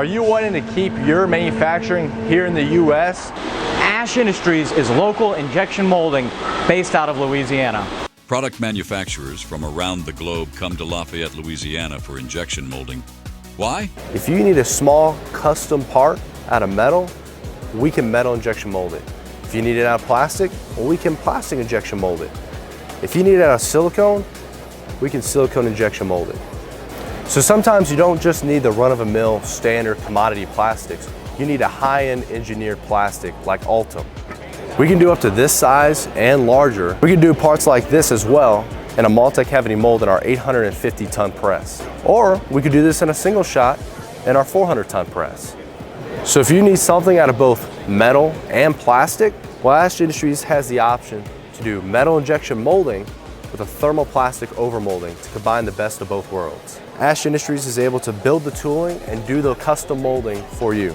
Are you wanting to keep your manufacturing here in the U.S.? Ash Industries is local injection molding based out of Louisiana. Product manufacturers from around the globe come to Lafayette, Louisiana for injection molding. Why? If you need a small custom part out of metal, we can metal injection mold it. If you need it out of plastic, well, we can plastic injection mold it. If you need it out of silicone, we can silicone injection mold it. So sometimes you don't just need the run-of-the-mill standard commodity plastics. You need a high-end engineered plastic like Ultem. We can do up to this size and larger. We can do parts like this as well in a multi-cavity mold in our 850-ton press. Or we could do this in a single shot in our 400-ton press. So if you need something out of both metal and plastic, well, Ash Industries has the option to do metal injection molding with a thermoplastic overmolding to combine the best of both worlds. Ash Industries is able to build the tooling and do the custom molding for you.